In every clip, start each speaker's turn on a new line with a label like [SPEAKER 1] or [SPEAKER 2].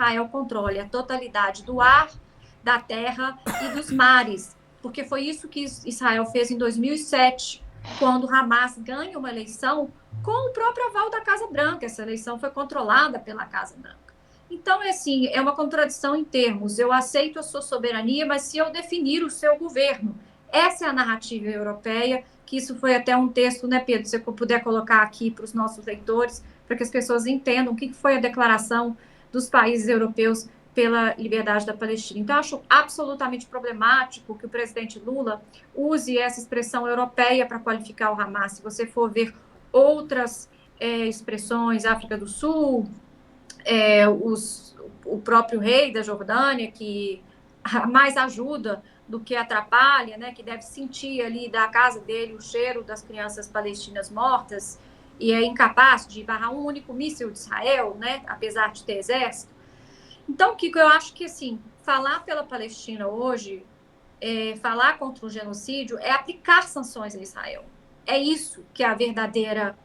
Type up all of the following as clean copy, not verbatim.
[SPEAKER 1] Israel controle a totalidade do ar, da terra e dos mares, porque foi isso que Israel fez em 2007, quando Hamas ganha uma eleição com o próprio aval da Casa Branca. Essa eleição foi controlada pela Casa Branca. Então, assim, é uma contradição em termos. Eu aceito a sua soberania, mas se eu definir o seu governo, essa é a narrativa europeia, que isso foi até um texto, né, Pedro, se eu puder colocar aqui para os nossos leitores, para que as pessoas entendam o que foi a declaração dos países europeus pela liberdade da Palestina. Então, acho absolutamente problemático que o presidente Lula use essa expressão europeia para qualificar o Hamas. Se você for ver outras expressões, África do Sul, o próprio rei da Jordânia, que mais ajuda do que atrapalha, né, que deve sentir ali da casa dele o cheiro das crianças palestinas mortas e é incapaz de barrar um único míssil de Israel, né, apesar de ter exército. Então, Kiko, eu acho que, assim, falar pela Palestina hoje, falar contra o genocídio, é aplicar sanções a Israel. É isso que é a verdadeira...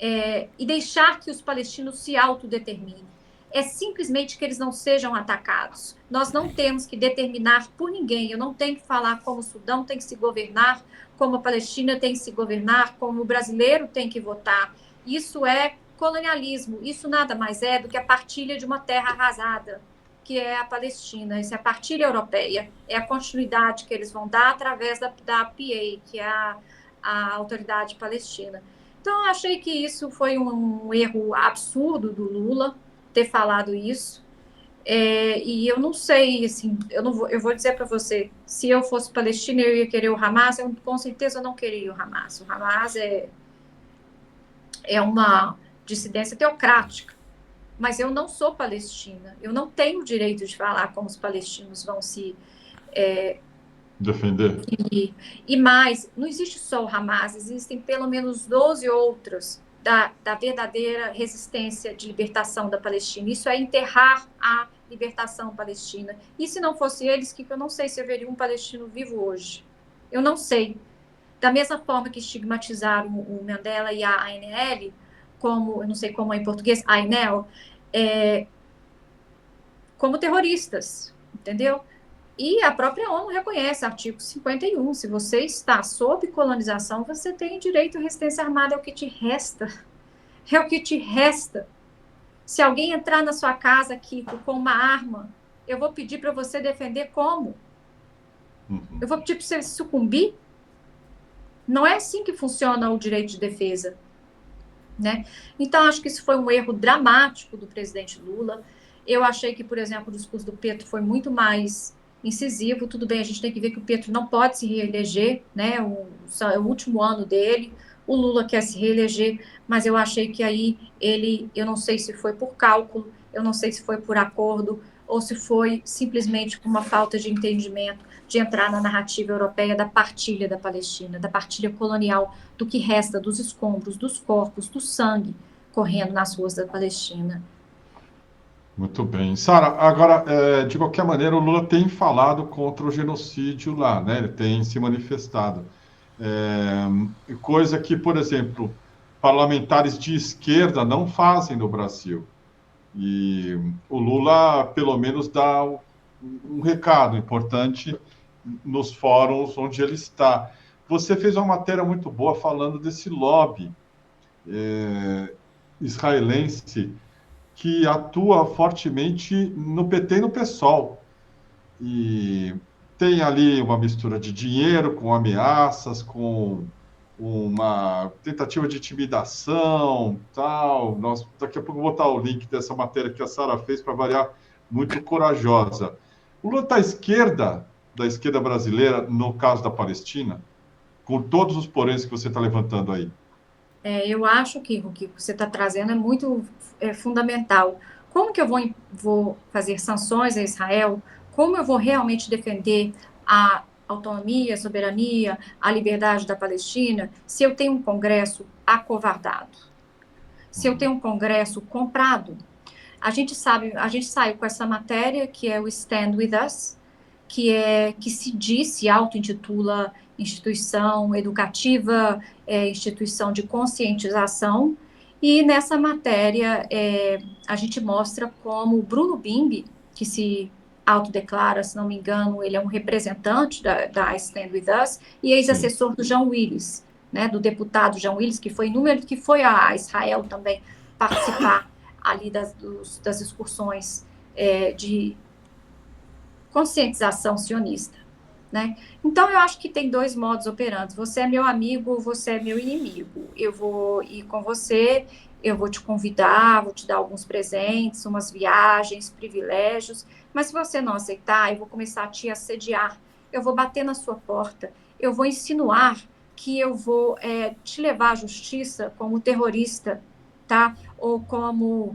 [SPEAKER 1] e deixar que os palestinos se autodeterminem. É simplesmente que eles não sejam atacados. Nós não temos que determinar por ninguém. Eu não tenho que falar como o Sudão tem que se governar, como a Palestina tem que se governar, como o brasileiro tem que votar. Isso é colonialismo. Isso nada mais é do que a partilha de uma terra arrasada, que é a Palestina. Isso é a partilha europeia. É a continuidade que eles vão dar através da PA, que é a autoridade palestina. Então, eu achei que isso foi um erro absurdo do Lula ter falado isso. E eu não sei, assim, eu vou dizer para você, se eu fosse palestina, eu ia querer o Hamas, eu com certeza não queria o Hamas. O Hamas é uma dissidência teocrática, mas eu não sou palestina, eu não tenho o direito de falar como os palestinos vão se
[SPEAKER 2] Defender.
[SPEAKER 1] e mais, não existe só o Hamas, existem pelo menos 12 outros da verdadeira resistência de libertação da Palestina. Isso é enterrar a libertação palestina. E se não fosse eles, que eu não sei se haveria um palestino vivo hoje. Eu não sei. Da mesma forma que estigmatizaram o Mandela e a ANL, como, eu não sei como é em português, a ANL, como terroristas, entendeu? E a própria ONU reconhece, artigo 51, se você está sob colonização, você tem direito à resistência armada, é o que te resta. É o que te resta. Se alguém entrar na sua casa, Kiko, com uma arma, eu vou pedir para você defender como?
[SPEAKER 2] Uhum.
[SPEAKER 1] Eu vou pedir para você sucumbir? Não é assim que funciona o direito de defesa, né? Então, acho que isso foi um erro dramático do presidente Lula. Eu achei que, por exemplo, o discurso do Petro foi muito mais incisivo. Tudo bem, a gente tem que ver que o Petro não pode se reeleger, né? É o último ano dele. O Lula quer se reeleger, mas eu achei que aí eu não sei se foi por cálculo, eu não sei se foi por acordo, ou se foi simplesmente por uma falta de entendimento de entrar na narrativa europeia da partilha da Palestina, da partilha colonial, do que resta dos escombros, dos corpos, do sangue correndo nas ruas da Palestina.
[SPEAKER 2] Muito bem. Sara, agora, de qualquer maneira, o Lula tem falado contra o genocídio lá, né? Ele tem se manifestado. Coisa que, por exemplo, parlamentares de esquerda não fazem no Brasil. E o Lula, pelo menos, dá um recado importante nos fóruns onde ele está. Você fez uma matéria muito boa falando desse lobby israelense que atua fortemente no PT e no PSOL. E tem ali uma mistura de dinheiro com ameaças, com uma tentativa de intimidação, tal. Daqui a pouco eu vou botar o link dessa matéria que a Sara fez para variar, muito corajosa. O Lula está à esquerda da esquerda brasileira no caso da Palestina, com todos os poréns que você está levantando aí.
[SPEAKER 1] Eu acho que o que você está trazendo é muito fundamental. Como que eu vou fazer sanções a Israel? Como eu vou realmente defender a autonomia, a soberania, a liberdade da Palestina, se eu tenho um Congresso acovardado? Se eu tenho um Congresso comprado? A gente saiu com essa matéria que é o Stand With Us, que se auto-intitula instituição educativa, instituição de conscientização, E nessa matéria, a gente mostra como o Bruno Bimbi, que se autodeclara, se não me engano, ele é um representante da Stand With Us e
[SPEAKER 2] Sim.
[SPEAKER 1] ex-assessor do João Willis, né, do deputado João Willis, que foi número que foi a Israel também participar ali das excursões de conscientização sionista. Né? Então, eu acho que tem dois modos operantes. Você é meu amigo, você é meu inimigo. Eu vou ir com você, eu vou te convidar, vou te dar alguns presentes, umas viagens, privilégios, mas se você não aceitar, eu vou começar a te assediar, eu vou bater na sua porta, eu vou insinuar que eu vou te levar à justiça como terrorista, tá? Ou como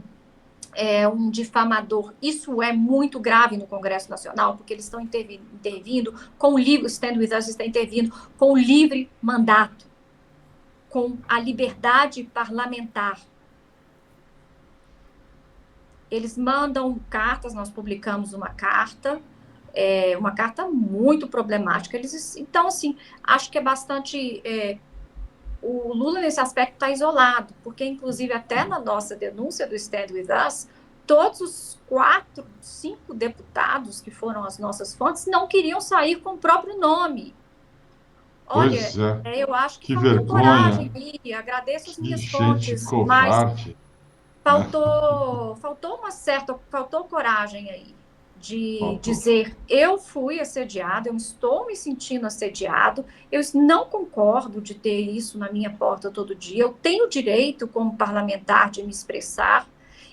[SPEAKER 1] um difamador. Isso é muito grave no Congresso Nacional, porque eles estão intervindo com o livre, o Stand With Us está intervindo com o livre mandato, com a liberdade parlamentar. Eles mandam cartas, nós publicamos uma carta muito problemática. Então, assim, acho que é bastante. O Lula, nesse aspecto, está isolado, porque, inclusive, até na nossa denúncia do Stand With Us, todos os 4, 5 deputados que foram as nossas fontes não queriam sair com o próprio nome. Olha,
[SPEAKER 2] Pois é.
[SPEAKER 1] eu acho que
[SPEAKER 2] Que
[SPEAKER 1] faltou coragem
[SPEAKER 2] vergonha.
[SPEAKER 1] e agradeço as
[SPEAKER 2] Que
[SPEAKER 1] minhas
[SPEAKER 2] gente
[SPEAKER 1] fontes, mas
[SPEAKER 2] covarde, né?
[SPEAKER 1] faltou coragem aí de
[SPEAKER 2] Faltou.
[SPEAKER 1] dizer eu fui assediado, eu estou me sentindo assediado, eu não concordo de ter isso na minha porta todo dia, eu tenho direito como parlamentar de me expressar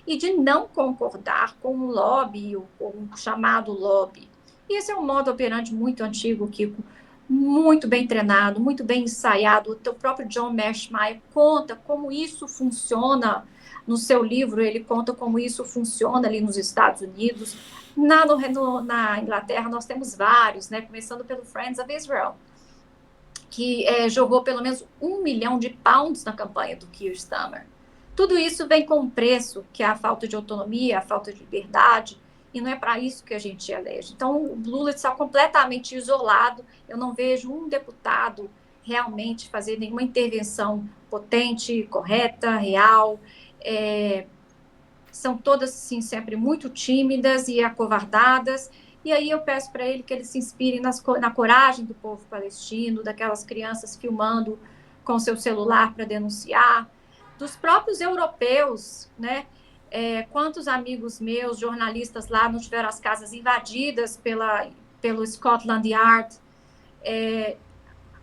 [SPEAKER 1] e de não concordar com o lobby, com o chamado lobby. E esse é um modo operante muito antigo, Kiko, muito bem treinado, muito bem ensaiado. O próprio John Mearsheimer conta como isso funciona no seu livro, ele conta como isso funciona ali nos Estados Unidos. Na Inglaterra, nós temos vários, né? Começando pelo Friends of Israel, que jogou pelo menos £1 milhão na campanha do Keir Starmer. Tudo isso vem com um preço, que é a falta de autonomia, a falta de liberdade, e não é para isso que a gente elege. Então, o Lula está completamente isolado. Eu não vejo um deputado realmente fazer nenhuma intervenção potente, correta, real. São todas, sim, sempre muito tímidas e acovardadas. E aí eu peço para ele que ele se inspire na coragem do povo palestino, daquelas crianças filmando com seu celular para denunciar, dos próprios europeus, né? Quantos amigos meus, jornalistas lá, não tiveram as casas invadidas pelo Scotland Yard,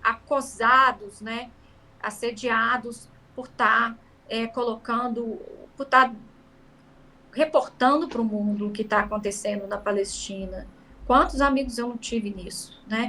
[SPEAKER 1] acosados, né? Assediados por estar por estar reportando para o mundo o que está acontecendo na Palestina. Quantos amigos eu não tive nisso, né?